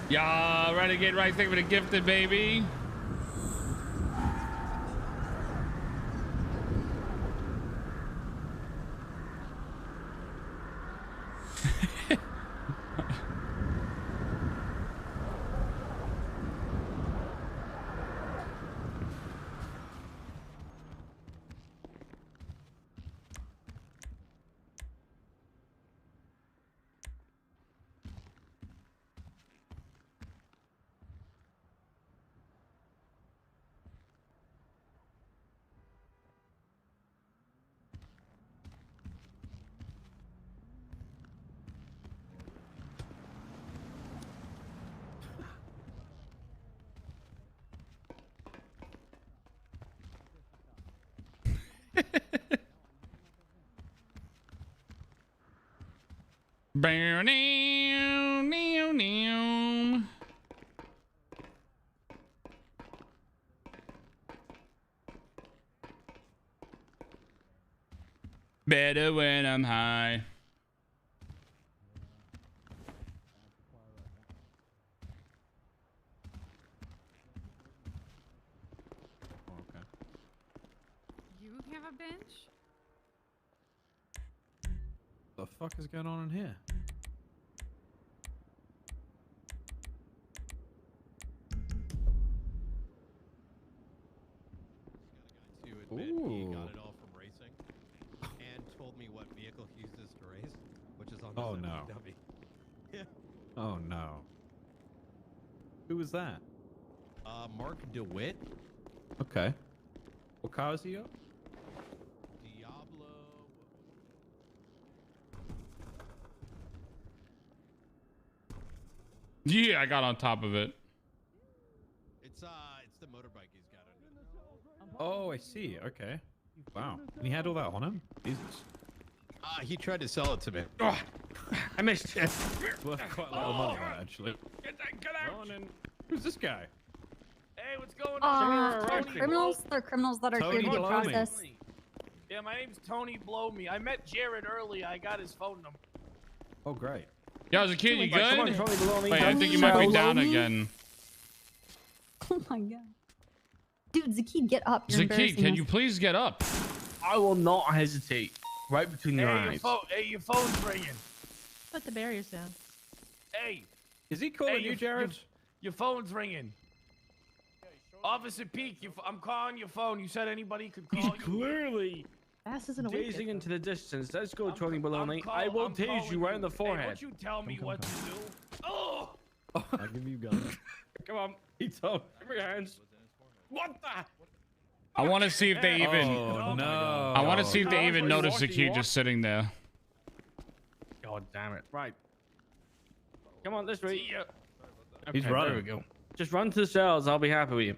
Yeah, Renegade Rice, thank you for the gifted, baby. Better when I'm high. Okay. You have a bench? The fuck is going on in here? To admit he got it all from racing and told me what vehicle he uses to race, which is on this MPW. Yeah. Oh no. Who was that? Mark DeWitt. Okay. What car is he on? Diablo. Yeah, I got on top of it. It's the motorbike he's got under. Oh, I see. Okay. Wow. And he had all that on him? Jesus. He tried to sell it to me. Oh, I missed it. Worth quite a lot of money, that, actually. Get out. Who's this guy? Hey, what's going on? They're criminals. They're criminals that are Tony here to get Blow me. processed. Yeah, my name's Tony Blow Me. I met Jared earlier. I got his phone number. Oh, great. Yo, Zakid, you Come on, good? Tony Blow Me. Wait, I think you might be down again. Oh my god. Dude, Zakid, get up. You're Zakid, embarrassing can us. you please get up? I will not hesitate. Right between your eyes. Hey, your phone's ringing. Put the barriers down. Hey, Is he calling you, Jared? your phone's ringing. Officer Peak, I'm calling your phone. You said anybody could call He's you. clearly Ass isn't awake. gazing into the distance. Let's go, Tony Baloney. I'm I will I'm tase calling you right in the Hey, forehead. won't you tell me what to do? Oh! I'll give you gun. Come on, Pizza. Give me your hands. What the? I want to see if they even. Oh, no. I want to see if they even Are you notice walking, Zakid walk? just sitting there. God damn it. Right. Come on, this way. See ya. He's Okay, running. There we go. Just run to the cells. I'll be happy with you.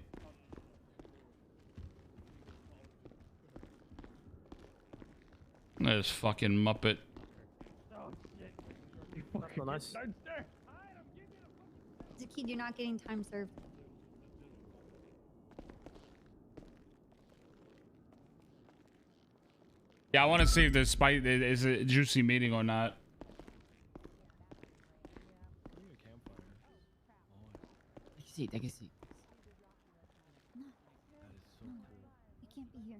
This fucking Muppet. That's not nice. Zakid, you're not getting time served. Yeah, I want to see if this spite is a juicy meeting or not. Take a seat. You can't be here.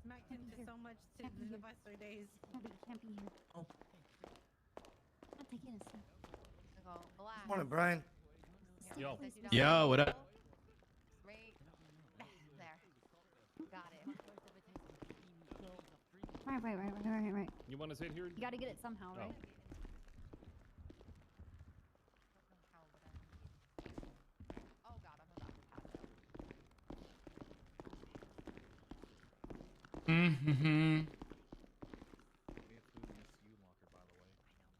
Mac did so much to the Buster days. No, but you can't be here. Oh. Not taking a seat. Morning, Brian. Yo. Yo, what up? Right there. Got it. Right. You want to sit here? You gotta get it somehow, right? Oh god, I'm about to pass out. Mm-hmm.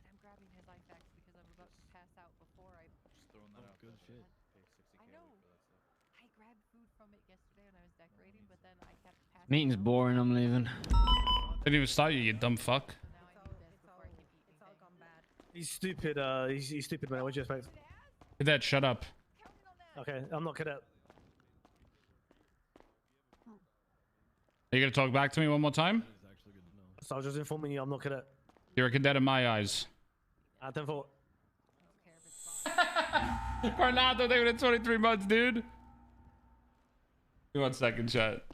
I'm grabbing his iFax because I'm about to pass out before I. Just throwing that out. Good shit. I know. I grabbed food from it yesterday when I was decorating, but then I kept passing. Meeting's out. boring. I'm leaving. Didn't even start you dumb fuck. So now I need this before I can eat It's all anything. gone bad. He's stupid. He's stupid, man. What do you expect? Cadet, shut up. Counting on that. Okay, I'm not cadet. Are you gonna talk back to me one more time? So I was just informing you, I'm not cadet. You're a cadet in my eyes. At 10-4. I don't care if it's fine. Carnato, they were 23 months, dude. Give me 1 second, chat.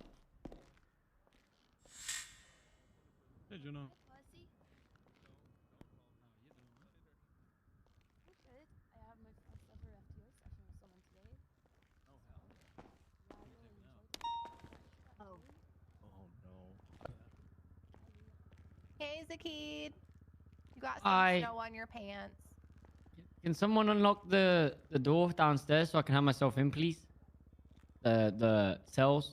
Did you know? Hey, Zakid. You got some Hi. snow on your pants. Can someone unlock the door downstairs so I can have myself in, please? The cells.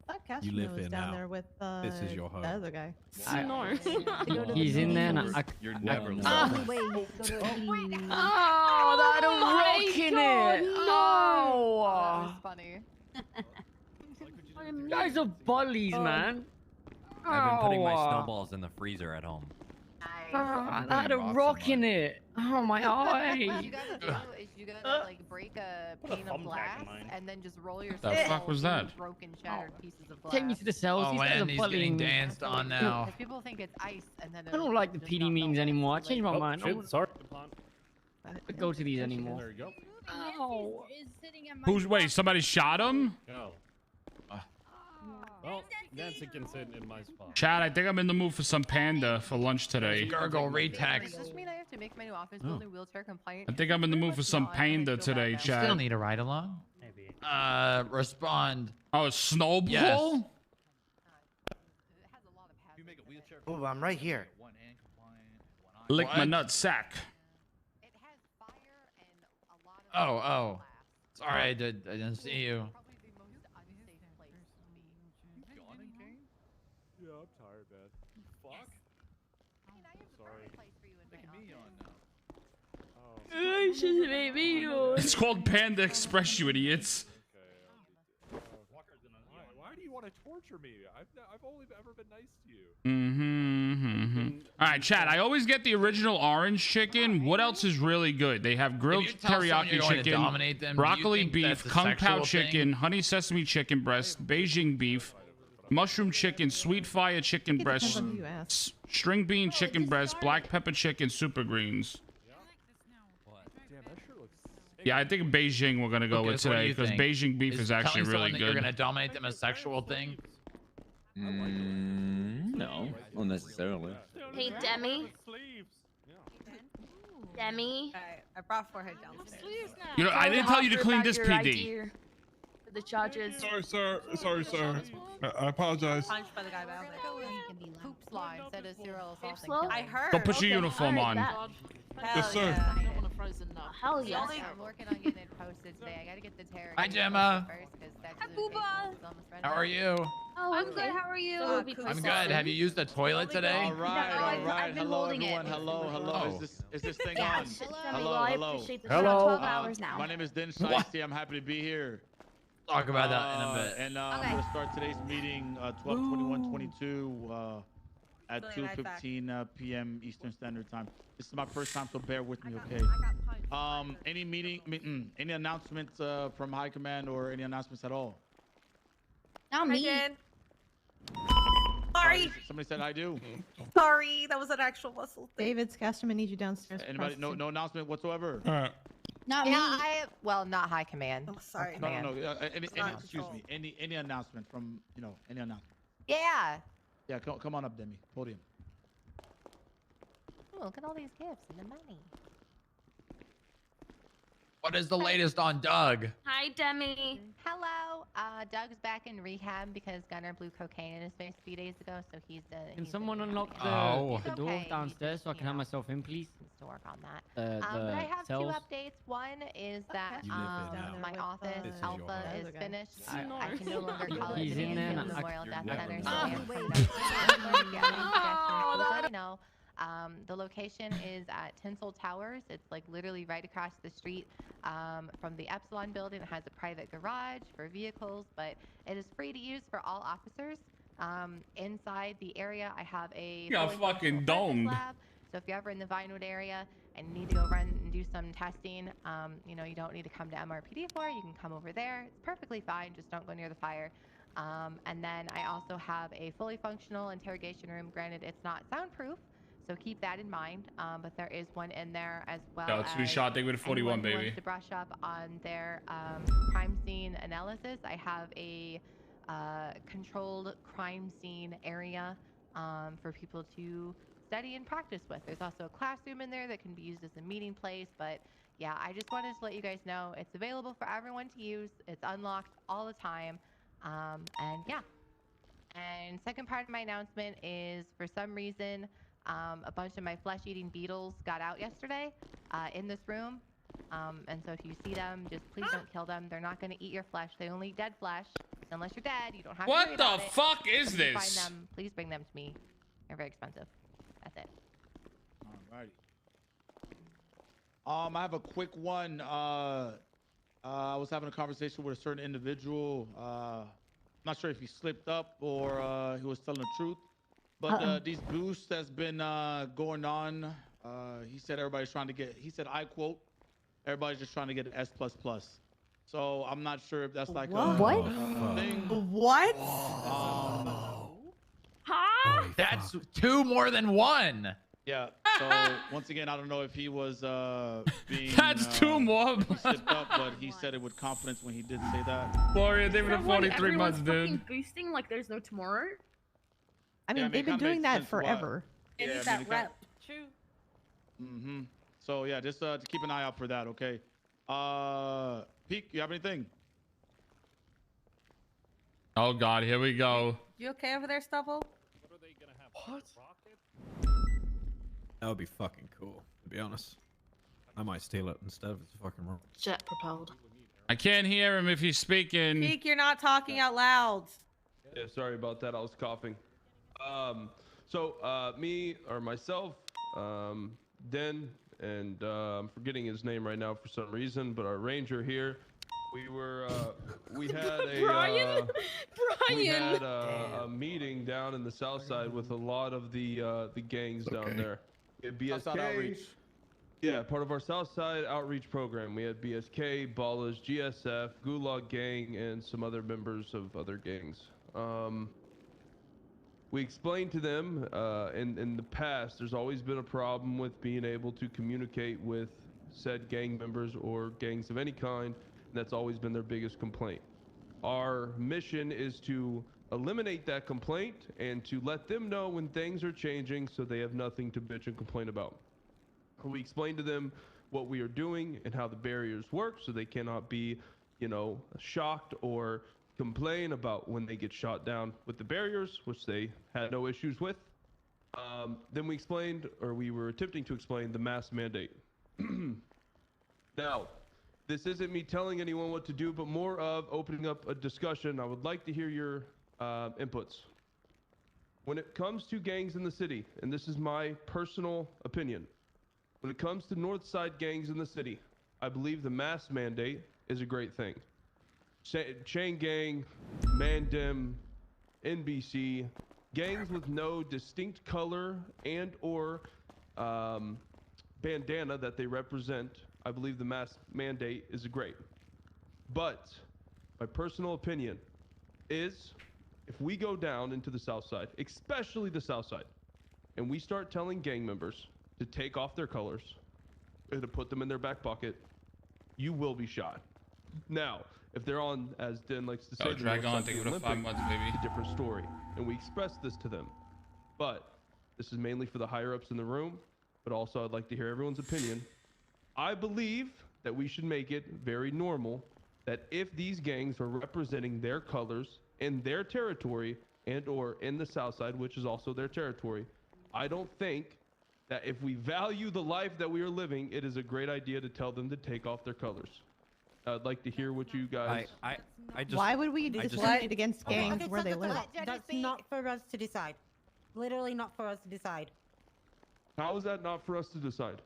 I thought You Cashmere live was here down now. there with This is your home. the other guy. He's in there, and You're never I- leaving. Oh, wait. Go to a meeting. Oh, that rocking it! Oh, Oh, that was funny. you guys are bullies, man. I've been putting my Oh. snowballs in the freezer at home. That a rocking it! Oh my eye! What you gotta do is you gotta like break a pane of glass and then just roll your The fuck snowballs was through that? broken, shattered pieces of glass. Take me to the cells. These guys are bullying me. on now. Because people think it's ice and then I don't like the PD meetings anymore. I changed my mind. I don't Sorry. go to these anymore. There you go. Oh. Who's wait? Somebody shot him? Go. Well, Nancy can sit in my spot. Chad, I think I'm in the mood for some panda for lunch today. Gargle Does retext. this mean I have to make my new office building wheelchair compliant? I think I'm in the mood for some panda today, Still Chad. need a ride along? Maybe. Respond. Oh, a snowball? Yes. It has a lot of hazards. Oh, I'm right here. Lick my What? nut sack. It has fire and a lot of Oh. glass. Sorry, I didn't see you. Probably the most unsafe place to be. Yeah, I'm tired, man. Fuck. I mean, I have the perfect place for you in my office. It's called Panda Express, you idiots. Why do you want to torture me? I've only ever been nice to you. All right, Chad. I always get the original orange chicken. What else is really good? They have grilled If you tell someone teriyaki you're going to chicken, dominate them, do you broccoli think beef, that's a kung pao sexual thing? chicken, honey sesame chicken breast, Beijing beef, mushroom chicken, sweet fire chicken It breast, depends on who you ask. string bean chicken breast, black pepper chicken, super greens. Damn, that sure looks sick. Yeah, I think Beijing we're gonna go with Lucas, what do today you because think? Beijing beef is actually telling really someone that You're good. going to dominate them a sexual thing? No, not necessarily. Hey, Demi. Sleeves. Demi. I brought forehead downstairs. You know, I didn't tell you to clean this PD. For the charges. Sorry, sir. I apologize. Punched by the guy, but I was like, oh, Hoops line said a serial assault. Slow? and I killing. heard. Go put your uniform on. Hell Yes, sir. yeah. Hell yeah. I'm working on getting it posted today. I gotta get the terror. Hi, Gemma. First, 'cause that's Hi, the Booba. Facebook is almost ready. How are you? Oh, I'm good. How are you? I'm good. Have you used the toilet today? I've been Hello, holding everyone. it. Hello. Oh. Is this thing Yeah, on? Demi, Hello, well, I hello. appreciate this. Hello. 12 hours now. My name is Den What? Shiesty. I'm happy to be here. Talk about that in a bit. And Okay. I'm going to start today's meeting 12/21/22 at Something like that. 2:15 p.m. Eastern Standard Time. This is my first time, so bear with me, okay? I got punched. Any announcements from High Command or any announcements at all? Not me. Sorry. Somebody said I do. Sorry. That was an actual muscle thing. David, Cashmere needs you downstairs. for Anybody? No, processing. no announcement whatsoever. All right. Not Yeah, me. well, not high command. Oh, sorry. No, Man. no. not Excuse control. me. Any announcement from any announcement? Yeah. Yeah, come on up, Demi. Podium. Ooh, look at all these gifts and the money. What is the latest on Doug? Hi, Demi. Hello. Doug's back in rehab because Gunner blew cocaine in his face a few days ago, so he's Can he's someone in unlock rehab. Oh. the door Okay, downstairs so I can have myself in, please? Needs to work on that. The But I have cells. 2 updates. One is that You live there now. my With, office this is your alpha home. is Okay. finished. I- I can no longer call it He's the in there and Mineo I- Memorial Death never Center. leaving. So Oh, we have wait. some suggestions. Let me know. The location is at Tinsel Towers. It's like literally right across the street from the Epsilon building. It has a private garage for vehicles, but it is free to use for all officers. Inside the area, I have a got fully fucking functional forensics domed. lab. So if you're ever in the Vinewood area and need to go run and do some testing, you don't need to come to MRPD for it. You can come over there. It's perfectly fine. Just don't go near the fire. And then I also have a fully functional interrogation room. Granted, it's not soundproof, So keep that in mind. But there is one in there as well. Yo, two shot thing with 41, anyone who baby. wants to brush up on their crime scene analysis. I have a controlled crime scene area for people to study and practice with. There's also a classroom in there that can be used as a meeting place. But yeah, I just wanted to let you guys know it's available for everyone to use. It's unlocked all the time. And yeah. And second part of my announcement is, for some reason, a bunch of my flesh-eating beetles got out yesterday in this room. And so if you see them, just please don't kill them. They're not going to eat your flesh. They only eat dead flesh. Unless you're dead, you don't have to worry about it. What the fuck is If you this? find them, please bring them to me. They're very expensive. That's it. Alrighty. I have a quick one. I was having a conversation with a certain individual. Not sure if he slipped up or he was telling the truth. But these boosts that's been going on, he said everybody's trying to get, he said, I quote, everybody's just trying to get an S++. So I'm not sure if that's like a thing. What? Huh? That's two more than one. Yeah. So once again, I don't know if he was being. That's two more. He slipped up, but he said it with confidence when he did say that. Gloria, they've been 43 months, dude. Boosting like there's no tomorrow. I mean, Yeah, they've been kinda doing makes that sense why. forever. It Yeah, needs I mean, that it kinda- rep. True. Mm-hmm. So yeah, just to keep an eye out for that. Okay. Peek, you have anything? Oh God, here we go. You okay over there, Stubble? What? That would be fucking cool, to be honest. I might steal it instead if it's fucking wrong. Jet propelled. I can't hear him if he's speaking. Peek, you're not talking out loud. Yeah, sorry about that. I was coughing. Me or myself, Den, and I'm forgetting his name right now for some reason, but our ranger here, we were, we had a, Brian? we had a meeting down in the south side with a lot of the gangs down there. We had Southside BSK. Outreach. Yeah, part of our South Side outreach program. We had BSK, Ballas, GSF, Gulag Gang, and some other members of other gangs. We explained to them in the past, there's always been a problem with being able to communicate with said gang members or gangs of any kind, and that's always been their biggest complaint. Our mission is to eliminate that complaint and to let them know when things are changing so they have nothing to bitch and complain about. We explained to them what we are doing and how the barriers work so they cannot be, you know, shocked or complain about when they get shot down with the barriers, which they had no issues with. Then we explained, or we were attempting to explain, the mask mandate. Now, this isn't me telling anyone what to do, but more of opening up a discussion. I would like to hear your inputs. When it comes to gangs in the city, and this is my personal opinion, when it comes to North Side gangs in the city, I believe the mask mandate is a great thing. Chain Gang, Mandem, NBC, gangs with no distinct color and or bandana that they represent, I believe the mask mandate is great. But my personal opinion is if we go down into the South Side, especially the South Side, and we start telling gang members to take off their colors and to put them in their back pocket, you will be shot. Now, if they're on, as Den likes to say, the drag North on, Side think of of the it 5 Olympic, months, baby. it's a different story. And we express this to them. But this is mainly for the higher-ups in the room, but also I'd like to hear everyone's opinion. I believe that we should make it very normal that if these gangs are representing their colors in their territory and or in the South Side, which is also their territory, I don't think that if we value the life that we are living, it is a great idea to tell them to take off their colors. I'd like to hear what you guys... I just... Why would we discriminate against gangs where they live? That's not for us to decide. Literally not for us to decide. How is that not for us to decide?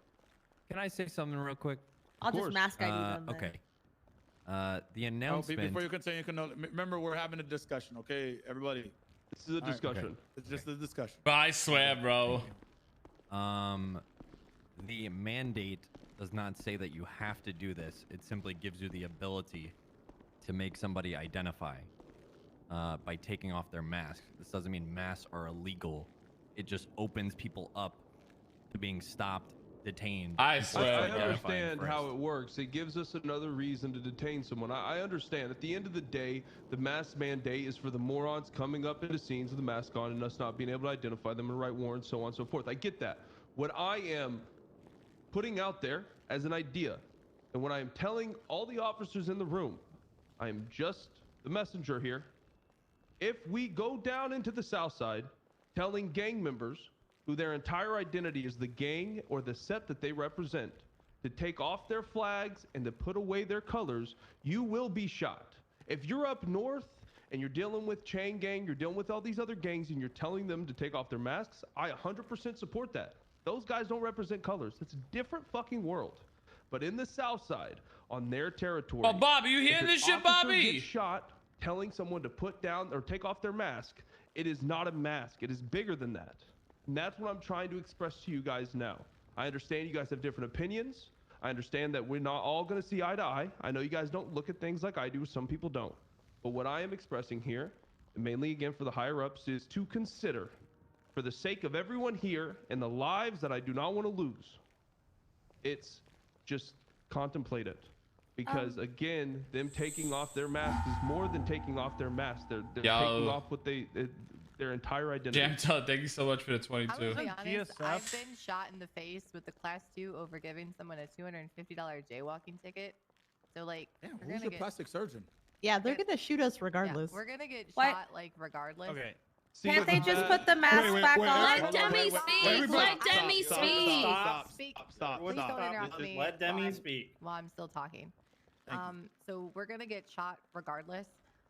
Can I say something real quick? I'll just mask ID them then. Okay. The announcement. Before you continue, remember we're having a discussion, okay, everybody? This is a discussion. Okay. It's just a discussion. I swear, bro. The mandate does not say that you have to do this. It simply gives you the ability to make somebody identify by taking off their mask. This doesn't mean masks are illegal. It just opens people up to being stopped, detained. I swear. I understand how it works. It gives us another reason to detain someone. I understand. At the end of the day, the mask mandate is for the morons coming up into scenes with the mask on and us not being able to identify them and write warrants, so on and so forth. I get that. What I am putting out there as an idea, and what I am telling all the officers in the room, I am just the messenger here. If we go down into the South Side telling gang members who their entire identity is the gang or the set that they represent, to take off their flags and to put away their colors, you will be shot. If you're up north and you're dealing with Chain Gang, you're dealing with all these other gangs, and you're telling them to take off their masks, I 100% support that. Those guys don't represent colors. It's a different fucking world. But in the South Side, on their territory, Oh, Bobby, you hear this shit, Bobby? Gets shot telling someone to put down or take off their mask, it is not a mask. It is bigger than that. And that's what I'm trying to express to you guys now. I understand you guys have different opinions. I understand that we're not all going to see eye to eye. I know you guys don't look at things like I do. Some people don't. But what I am expressing here, and mainly again for the higher ups, is to consider, for the sake of everyone here and the lives that I do not want to lose, it's just contemplate it. Because again, them taking off their mask is more than taking off their mask. They're taking off what their entire identity. Jam Tell, thank you so much for the 22. I'm gonna be honest, I've been shot in the face with the class 2 over giving someone a $250 jaywalking ticket. So like, Who's your plastic surgeon? Yeah, they're gonna shoot us regardless. Yeah, we're gonna get shot like regardless. Okay. Can't they just put the mask back on? Let Demi speak. Let Demi speak. Stop. Please don't interrupt me. Let Demi speak. While I'm still talking. So we're gonna get shot regardless.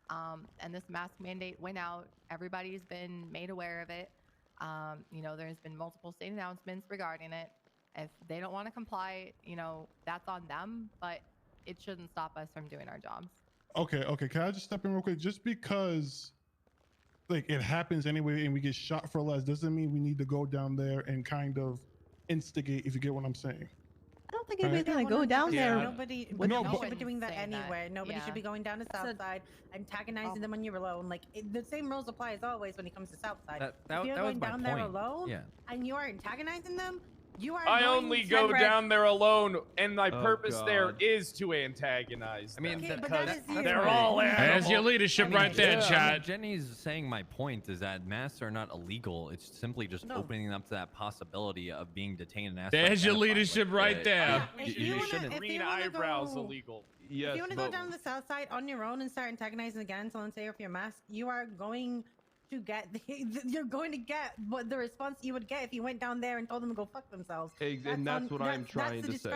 And this mask mandate went out. Everybody's been made aware of it. You know, there's been multiple state announcements regarding it. If they don't want to comply, you know, that's on them, but it shouldn't stop us from doing our jobs. Okay. Can I just step in real quick? Just because like it happens anyway and we get shot for less doesn't mean we need to go down there and kind of instigate, if you get what I'm saying. I don't think anybody's gonna go down there. Nobody should be doing that anywhere. Nobody should be going down to South Side, antagonizing them when you're alone. Like the same rules apply as always when it comes to South Side. If you're going down there alone and you are antagonizing them, you are. I only go down there alone, and my purpose there is to antagonize them. I mean, because they're all animals. There's your leadership right there, Chad. Jenny's saying my point is that masks are not illegal. It's simply just opening up to that possibility of being detained and asked. There's your leadership right there. You shouldn't. Green eyebrows illegal. If you want to go down to the South Side on your own and start antagonizing again, someone say off your mask, you are going to get you're going to get what the response you would get if you went down there and told them to go fuck themselves. And that's what I'm trying to say.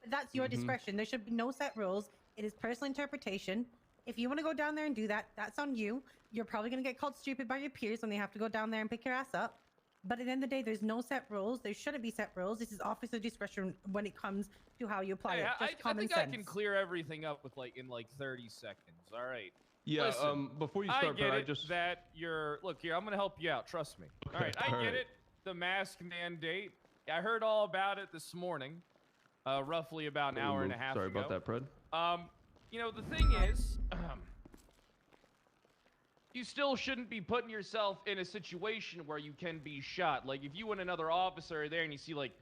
That's your discretion. There should be no set rules. It is personal interpretation. If you want to go down there and do that, that's on you. You're probably going to get called stupid by your peers when they have to go down there and pick your ass up. But at the end of the day, there's no set rules. There shouldn't be set rules. This is officer discretion when it comes to how you apply it. Just I common think sense. I can clear everything up with in 30 seconds. All right. Yeah. Listen, before you start, I get but that you're. Look here, I'm gonna help you out. Trust me. All right. I get it. The mask mandate. I heard all about it this morning, roughly about an hour and a half ago. Sorry about that, Pred. You know, the thing is, you still shouldn't be putting yourself in a situation where you can be shot. Like, if you and another officer are there and you see, like,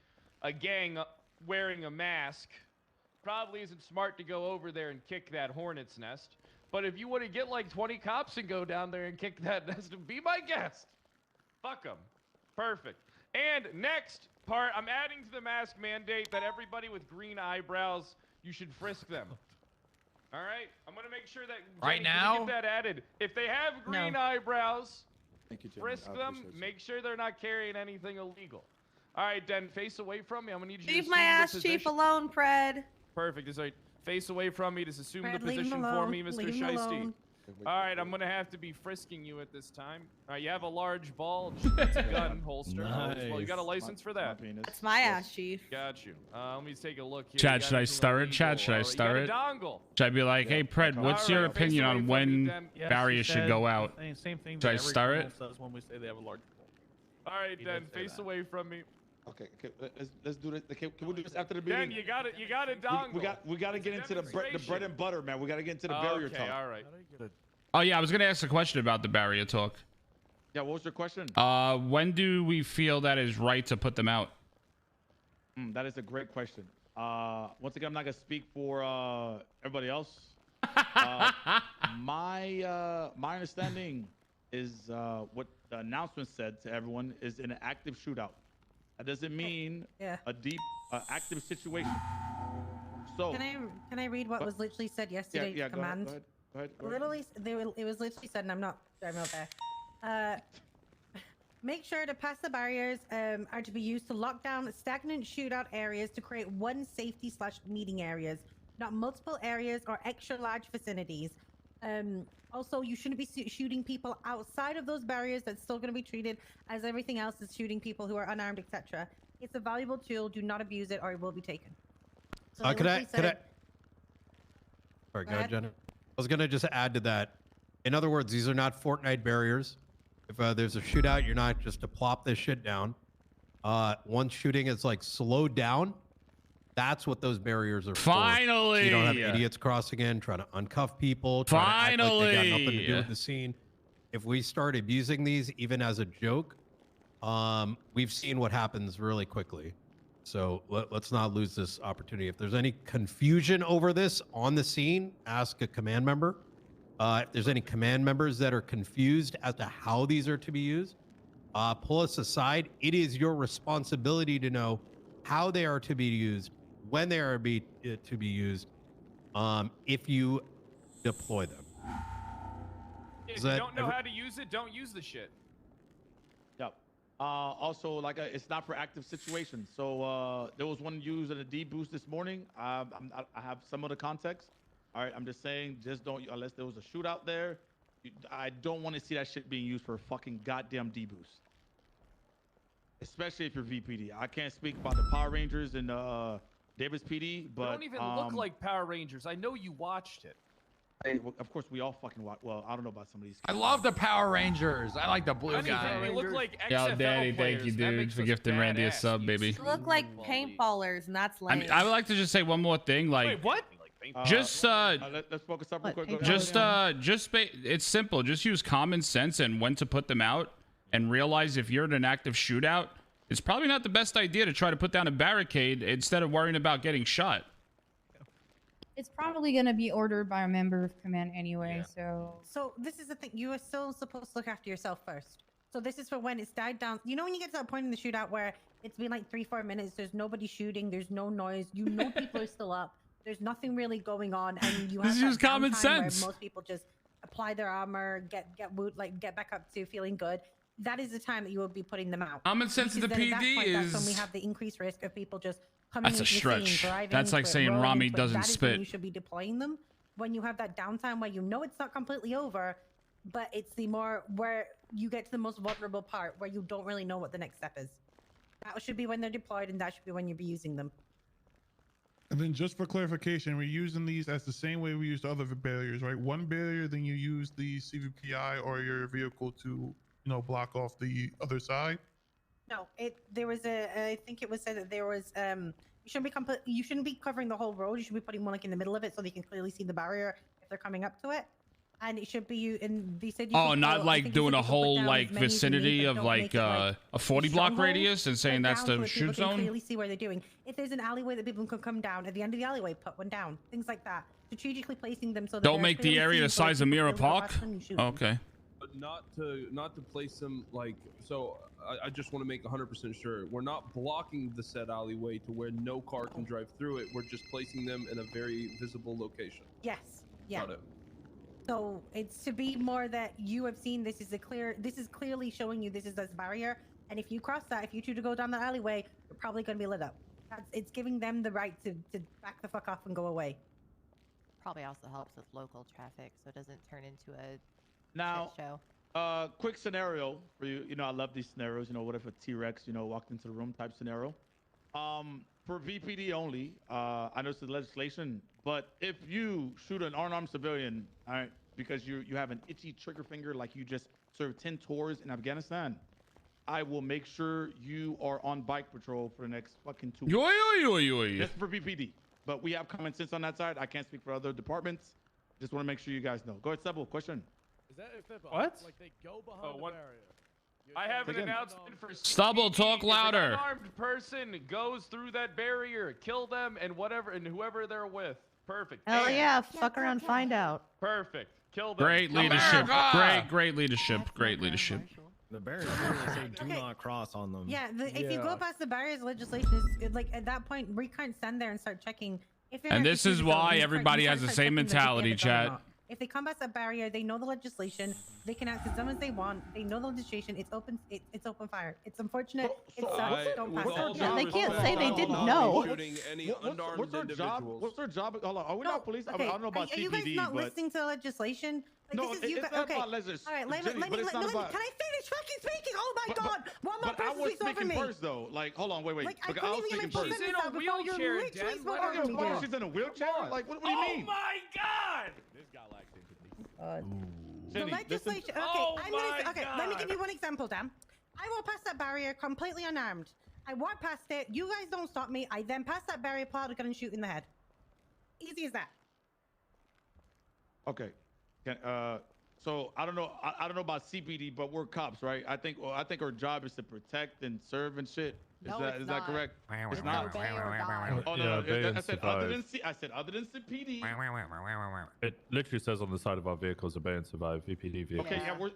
a gang wearing a mask, probably isn't smart to go over there and kick that hornet's nest. But if you want to get, like, 20 cops and go down there and kick that nest and be my guest, fuck them. Perfect. And next part, I'm adding to the mask mandate that everybody with green eyebrows, you should frisk them. All right? I'm going to make sure that right Jenny, now, can we get that added. If they have green eyebrows, Thank you, Jenny. frisk them. Make sure they're not carrying anything illegal. All right, Den, face away from me. I'm going to need you Leave to my assume the ass chief position. alone, Pred. Perfect. That's right. Face away from me. Just assume Fred, the leave him position for alone. me, Mr. Leave him Shiesty. alone. All right, I'm going to have to be frisking you at this time. All right, you have a large ball. It's a gun holster. Nice. Well, you got a license for that. That's my ass, chief. Got you. Let me take a look here. Chad, You should got I anything start it? illegal? Chad, should I You start got it? a dongle. Should I be like, hey, Pred, what's your All right, opinion face away on from when me, then. barriers should go out? Same thing. Should I start it? Says when we say they have a large. All right, then, face away from me. Okay, let's do this. Can we do this after the Dan, meeting? you got it. You got a dongle. We got to get into the bread and butter, man. We got to get into the barrier talk. Okay, all right. Oh, yeah, I was going to ask a question about the barrier talk. Yeah, what was your question? When do we feel that is right to put them out? That is a great question. Once again, I'm not gonna speak for everybody else. My understanding is what the announcement said to everyone is in an active shootout. That doesn't mean a deep active situation. So can I read what was literally said yesterday to command? Go ahead. Literally, it was literally said, and I'm not driving out there. Make sure to pass the barriers are to be used to lock down stagnant shootout areas to create one safety/meeting areas, not multiple areas or extra large vicinities. Also, you shouldn't be shooting people outside of those barriers. That's still going to be treated as everything else is shooting people who are unarmed, etc. It's a valuable tool. Do not abuse it or it will be taken. So Could I? Sorry, go ahead, Jenna. I was going to just add to that. In other words, these are not Fortnite barriers. If there's a shootout, you're not just to plop this shit down. Once shooting is like slowed down, that's what those barriers are for. Finally! So you don't have idiots crossing in, trying to uncuff people, trying to act like they got nothing to do with the scene. If we start abusing these, even as a joke, we've seen what happens really quickly. So let's not lose this opportunity. If there's any confusion over this on the scene, ask a command member. If there's any command members that are confused as to how these are to be used, pull us aside. It is your responsibility to know how they are to be used, when they are to be used, if you deploy them. If you don't know how to use it, don't use the shit. Yep. Also, like it's not for active situations. So there was one used in a D boost this morning. I have some of the context. All right, I'm just saying, just don't, unless there was a shootout there, I don't want to see that shit being used for a fucking goddamn D-boost. Especially if you're VPD. I can't speak about the Power Rangers and Davis PD, but... They don't even look like Power Rangers. I know you watched it. Of course, we all fucking watch. Well, I don't know about some of these. I love the Power Rangers. I like the blue guy. They look like XFL Yo, Daddy, thank you, dude, for gifting Randy a sub, baby. You look like paintballers, and that's lame. I mean, I would like to just say one more thing. Like, wait, what? Just let's focus up real quick. It's simple. Just use common sense and when to put them out, and realize if you're in an active shootout, it's probably not the best idea to try to put down a barricade instead of worrying about getting shot. It's probably going to be ordered by a member of command anyway, So this is the thing. You are still supposed to look after yourself first. So this is for when it's died down. You know when you get to that point in the shootout where it's been like 3-4 minutes, there's nobody shooting, there's no noise, you know people are still up. There's nothing really going on, and you have Just use common where sense. most people just apply their armor, get back up to feeling good. That is the time that you will be putting them out. Common sense of the Because then at that PD point, is. that's when we have the increased risk of people just coming That's a into the stretch. scene, driving That's like into it, saying rolling Rami into it. doesn't That is when spit. you should be deploying them when you have that downtime where you know it's not completely over, but it's the more where you get to the most vulnerable part where you don't really know what the next step is. That should be when they're deployed, and that should be when you'll be using them. And then just for clarification, we're using these as the same way we use the other barriers, right? One barrier, then you use the CVPI or your vehicle to, block off the other side. No, there was I think it was said that there was you shouldn't be covering the whole road. You should be putting one like in the middle of it so they can clearly see the barrier if they're coming up to it. And it should be you. And they said. Oh, not like doing a whole like vicinity of like a 40 block radius and saying that's the shoot zone. zone. Clearly see where they're doing. If there's an alleyway that people can come down at the end of the alleyway, put one down. Things like that. Strategically placing them so that Don't make the area the size of Mirror Park. Okay. But not to place them like so. I just want to make 100% sure we're not blocking the said alleyway to where no car can drive through it. We're just placing them in a very visible location. Yes. Yeah. Got it. So it's to be more that you have seen this is clearly showing you this is this barrier, and if you cross that, if you choose to go down the alleyway, you're probably going to be lit up. It's giving them the right to back the fuck off and go away. Probably also helps with local traffic, so it doesn't turn into a Now, shit show. Quick scenario for you. I love these scenarios. What if a T-Rex, walked into the room type scenario. For VPD only, I know it's the legislation, but if you shoot an unarmed civilian, all right, because you have an itchy trigger finger like you just served 10 tours in Afghanistan, I will make sure you are on bike patrol for the next fucking 2 weeks. Just for VPD. But we have common sense on that side. I can't speak for other departments. Just want to make sure you guys know. Go ahead, Sebo. Question. Is that if what? Like they go behind the barrier. I have an announcement for Stubble, talk If an louder. unarmed person goes through that barrier, kill them and whoever they're with. Perfect. Hell And- yeah, fuck around, find out. Perfect. Kill them. Great leadership. Great leadership. Great leadership. The barriers literally say do not cross on them. Yeah, if you go past the barriers, legislation is like at that point we can't stand there and start checking. If you're And in a this is security zone, why you everybody start has the checking same them to see if mentality, it's on or chat. not. If they come past that barrier, they know the legislation. They can ask as dumb as they want. They know the legislation. It's open. It's open fire. It's unfortunate. It sucks. Don't pass it. Yeah, they can't say they didn't know. What's their job? What's their job? Hold on. Are we not police? I don't know about Are you guys CPD, not but listening to the legislation? Like, no, this is you it's guys. not Okay. about legislation. All right, let me. Jenny, but it's not Can about- I finish fucking speaking? Oh my God! One more But I person was speaks over speaking me. first, though. Like, hold on, wait. Like, I Because couldn't was even speaking get my first. sentence out before you literally spoke over me, dude. She's in a wheelchair? Like, what do you mean? my God! This guy likes sympathy. The legislation. Okay, let me give you one example, Dan. I walk past that barrier completely unarmed. I walk past it. You guys don't stop me. I then pass that barrier, pull out a gun, and shoot in the head. Easy as that. Okay. So I don't know. I don't know about CPD, but we're cops, right? I think our job is to protect and serve and shit. Is that correct? It's not. Oh no, I said other than other than CPD. It literally says on the side of our vehicles, obey and survive. VPD vehicle. Okay, yeah, we're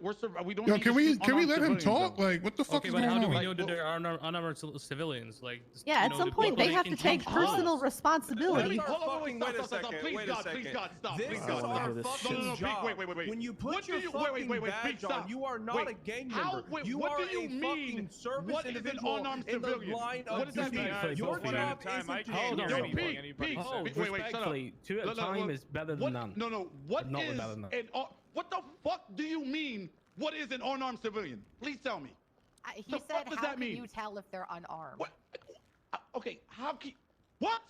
we don't. Yo, need can to we shoot can we unarmed let him civilians, talk? though. Like, what the fuck Okay, is but going how do on? we know that they're unarmored civilians? Like, Yeah, at some point they have to take personal responsibility. Please God, stop. This Please is God, our stop. fucking No, job. wait. When you put What do your you fucking wait, badge stop. on, you are not a gang member. You what are do you a mean? fucking service What is an individual unarmed in the civilian? line What of does that duty. mean? Your job isn't to Hold on, shoot. Pete, respectfully, two at a time is better than none. No. What Not is better than none. what the fuck do you mean? What is an unarmed civilian? Please tell me. He The said, fuck does how that can mean? you tell if they're unarmed? What? Okay, how can what?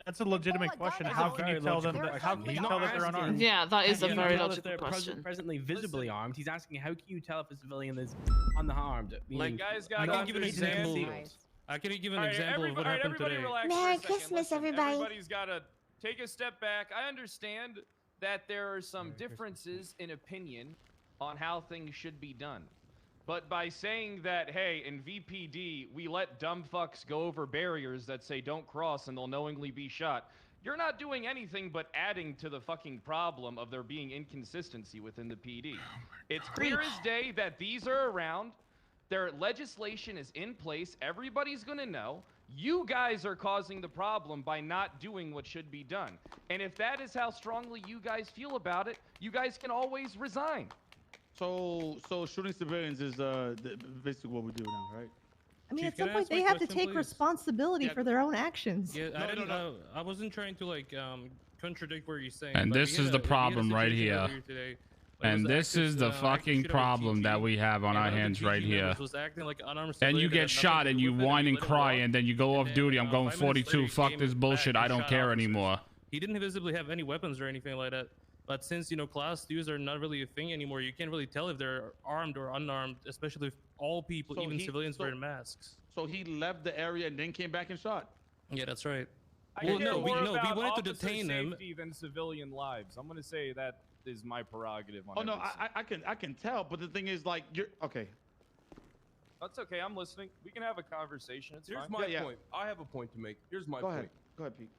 That's a legitimate question. How can you tell them that? How can you tell that they're unarmed? Yeah, that is a Can you very tell if logical they're question. presently visibly armed. He's asking, how can you tell if a civilian is unharmed? Like, guys I gotta can give an understand- example. I can give an example of what happened everybody today. relax Merry for a second. Christmas, Listen, everybody. Everybody's got to take a step back. I understand that there are some differences in opinion on how things should be done. But by saying that, hey, in VPD, we let dumb fucks go over barriers that say don't cross and they'll knowingly be shot, you're not doing anything but adding to the fucking problem of there being inconsistency within the PD. It's clear as day that these are around. Their legislation is in place. Everybody's going to know. You guys are causing the problem by not doing what should be done. And if that is how strongly you guys feel about it, you guys can always resign. So shooting civilians is basically what we do now, right? I mean, Chief, at some can I point ask my they have to question, take please? responsibility for their own actions. Yeah, I wasn't trying to like contradict what you're saying. And but this we is had the a problem right situation here. earlier today. Like, And it was this is the active fucking shooter with problem TG, that we have on and our one of the hands TG right here. members was acting like an unarmed And you civilian that get had shot nothing and to you do with it, whine and let him cry walk. and then you go off then, duty. I'm going 5 minutes 42. later, he Fuck came this back bullshit. and I don't shot care officers. anymore. He didn't visibly have any weapons or anything like that. But since, you know, class 2s are not really a thing anymore, you can't really tell if they're armed or unarmed, especially if all people, So even he- civilians, so- wearing masks. So he left the area and then came back and shot. Yeah, that's right. I Well, care no, we more wanted to about detain officer them. safety than civilian lives. I'm going to say that is my prerogative on Oh no, everything. I can tell, but the thing is, like, you're okay. That's okay. I'm listening. We can have a conversation. It's Here's fine. my Yeah. point. I have a point to make. Here's my Go point. ahead. Go ahead, Pete.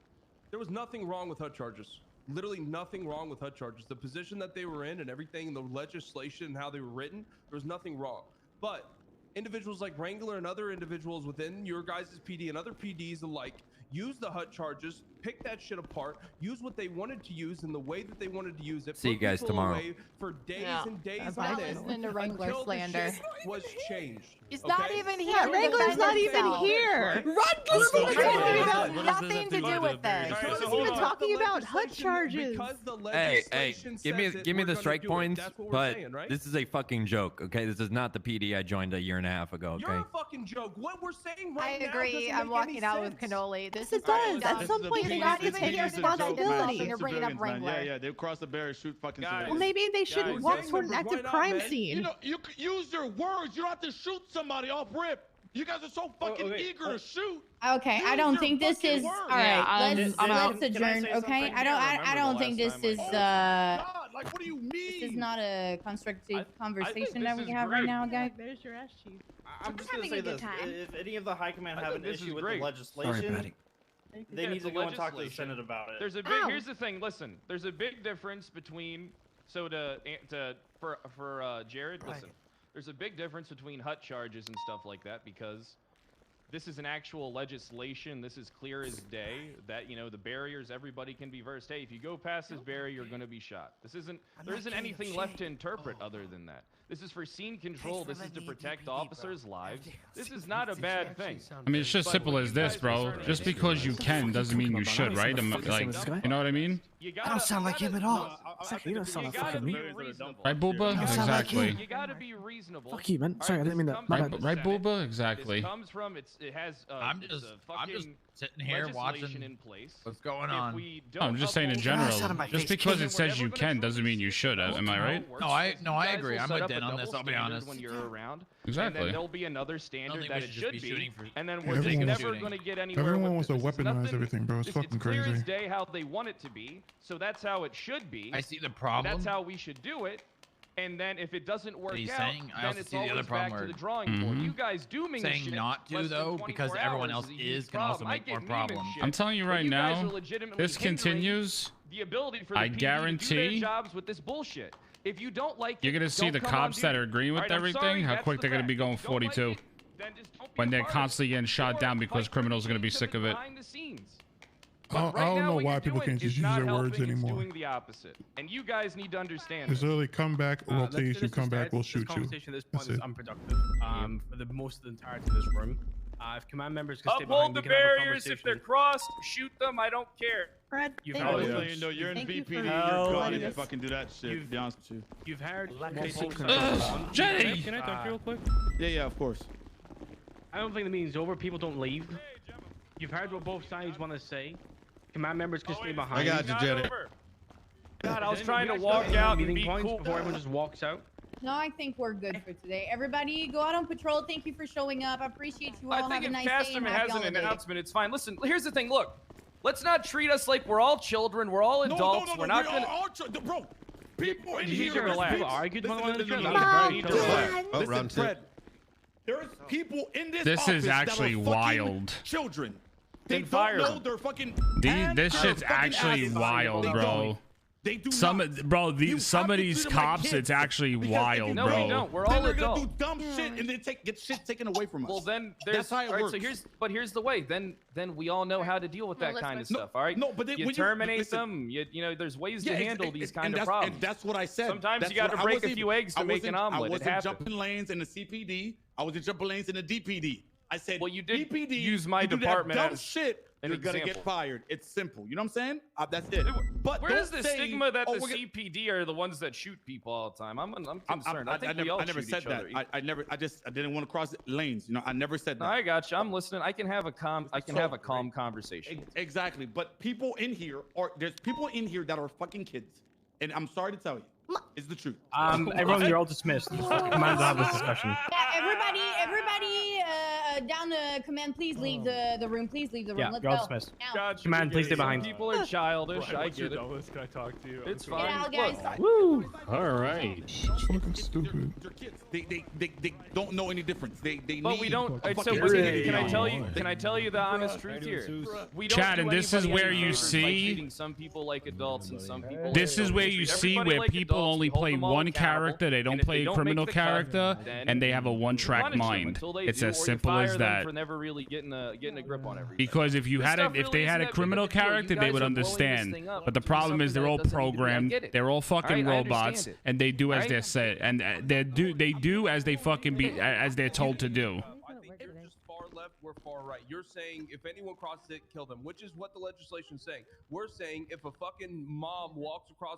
There was nothing wrong with HUD charges. Literally nothing wrong with HUD charges. The position that they were in and everything, the legislation and how they were written, there was nothing wrong. But individuals like Wrangler and other individuals within your guys' PD and other PDs alike use the HUD charges, pick that shit apart, use what they wanted to use in the way that they wanted to use it. See you put guys people tomorrow. away for days and days I'm on not end listening to Wrangler until the slander. shit was changed. He's not okay? even here. Yeah, to Wrangler's defend not even himself. here. Wrangler's What does talking this about have to nothing to do do with with the this. barrier? He Alright, was so even hold on. talking about HUD charges. Because the Hey, legislation give me says it, give me we're the gonna strike do it. points, That's what we're but saying, right? this is a fucking joke, okay? This is not the PD I joined a year and a half ago, You're okay? a fucking joke. What we're saying I right now agree. doesn't I'm make walking any out with sense. cannoli. This It is does. dumb. At some point, they have to take responsibility. You're bringing up Wrangler. Yeah, they cross the barrier, shoot fucking Guys. civilians. Well, maybe they shouldn't Guys, walk gang toward an members, active why not, crime man? scene. You know, you could use your words. You don't have to shoot somebody off rip. You guys are so fucking eager to shoot. Okay, I Use don't your think this fucking is words. all right. Yeah, let's I'm out. let's adjourn. Okay, I don't think this is Like, what do you mean? This is not a constructive conversation this that we is have right great. now, guys. There's your ass chief. I'm just gonna say this: if any of the high command have an this issue is with great. the legislation, Patty. they Yeah, need it's to a go and talk to the legislation. Senate about it. There's a big. Here's the thing. Listen, there's a big difference between. So for Jared, listen. There's a big difference between hut charges and stuff like that because this is an actual legislation. This is clear as day that, you know, the barriers, everybody can be versed. Hey, if you go past this barrier, you're going to be shot. There isn't anything left to interpret other than that. This is for scene control. This is to protect officers' lives. This is not a bad thing. I mean, it's just simple as this, bro. Just because you can doesn't mean you should, right? Like, you know what I mean? I don't sound like him at all. You don't sound like fucking me. Right, Booba? Exactly. You gotta be reasonable. Fuck you, man. Sorry, I didn't mean that. My bad. Right, Booba? Exactly. This comes from it has. I'm just sitting here watching in place. what's going on. I'm just saying in general. Just because it says you can doesn't mean you should. Am I right? No, I agree. I'm with Dan on this. I'll be honest. When you're around, exactly. And then there'll be another standard that it should be, and then we're Everyone never wants- going to get anywhere. Everyone with wants to this. It's weaponize nothing- everything, bro. It's fucking It's clear crazy. as day how they want it to be, so that's how it should be. I see the problem. That's how we should do it. And then if it doesn't work he's out, saying, I then also it's see the always other problem back to where- the drawing board. You guys dooming saying shit not to, less than though, because 24 everyone hours else a huge is, can also problem. I make get more meme and problems. shit, I'm telling you but right you guys now, are legitimately this hindering continues. the ability for the I PD to do guarantee their jobs with this bullshit. If you don't like You're it, gonna see don't the come on cops that duty. are agreeing with Alright, I'm everything, sorry, how that's quick the they're gonna be fact. going If you don't like 42. it, then just don't be When a they're part of it. constantly getting shot Or down because fight for criminals are gonna be to sick the of it. behind the scenes. I But right don't now, know what why you're people doing can't is just use not their words helping, it's anymore. doing the opposite. And you guys need to understand It's that. literally come back, rotation, come back, we'll shoot This you. conversation at this point That's is it. unproductive. For the most of the entirety of this room. If command members can stay Uphold behind, the we can have a barriers if they're conversation. crossed. Shoot them. I don't care. Fred, You've thank heard you. it. No, you're in Thank you VPD. for You're good letting to us- fucking do that shit. To be honest with you. You've heard. Jenny! Can I talk real quick? Yeah, of course. I don't think the meeting's over. People don't leave. You've heard what both sides want to say. Command members can stay behind. I got you, Jenny. God, I was Does trying to anyone else walk have out any and be meeting points cool. before everyone just walks out. No, I think we're good for today. Everybody, go out on patrol. Thank you for showing up. I appreciate you all. I Have think a if nice day and Casterman happy has an holidays. announcement, it's fine. Listen, here's the thing. Look, let's not treat us like we're all children. We're all adults. We're not gonna. Bro, people in You need here. to relax. People argued one another. Listen, You Mom, need to relax. Oh, Listen, round two. Fred. There's people in this This office is that actually are fucking wild. Children. They Then fire don't know them. their fucking. This their shit's fucking actually asses. wild, They bro. don't. They do Some not. bro, You some have of to these treat them like cops, kids. it's actually Because if wild, you No, bro. we don't. We're then all they're gonna adults. do dumb shit and then get shit taken away from us. Well, then there's. That's how it all right, works. So here's the way. Then we all know how to deal with that kind of stuff. All right. No, but then you when terminate listen, them. You know, there's ways Yeah, to handle these kind of that's, problems. And that's what I said. Sometimes That's you got what- to I break a wasn't few even- eggs to make an omelet. I It wasn't happens. jumping lanes in the CPD. I wasn't jumping lanes in the DPD. I said, Well, you did DPD, use my you do that department dumb as shit. an You're gonna get example. fired. It's simple. You know what I'm saying? That's it. But Where is don't the say, stigma that oh, the we're gonna- CPD are the ones that shoot people all the time? I'm concerned. I think we never, all I never shoot said each that. other. I didn't want to cross lanes. You know, I never said that. No, I got you. I'm listening. I can have a calm conversation. Exactly. But people in here there's people in here that are fucking kids, and I'm sorry to tell you, it's the truth. Everyone, you're all dismissed. Command will have this discussion. Yeah, everybody, down to command. Please leave the room. Please leave the room. Yeah, Let's you're all go. dismissed. Now. Command, please stay behind. People are childish. Brian, I what's get your it. dumbest? Can I talk to you? It's Get fine. out, guys. Look, Woo! All right. Fucking stupid. They're kids. They don't know any difference. They But need we don't. a So fucking can education. I tell you? Can I tell you the honest truth here? We don't Chad, do and this is anybody where any you favors by see- treating some people like adults and some people. This like is where children. you Treat see everybody where like people adults. only We hold play them all one accountable, character. They don't and if play they a don't criminal make the cut, character, then and they have a you one-track punish them mind. until they It's do, as or you simple fire as them that. For never really getting a grip on everything. Because if you This had stuff if really they isn't had a that big of criminal a deal. You character, they guys would are blowing this understand. thing up But the to problem is something they're that all doesn't need to be. I programmed. get it. They're all fucking Alright, I understand robots, it. and they do as Alright? they're said, and they do as they fucking be as they're told to do. I think you're just far left, we're far right. You're saying if anyone crosses it, kill them, which is what the legislation's saying. We're saying if a fucking mom walks across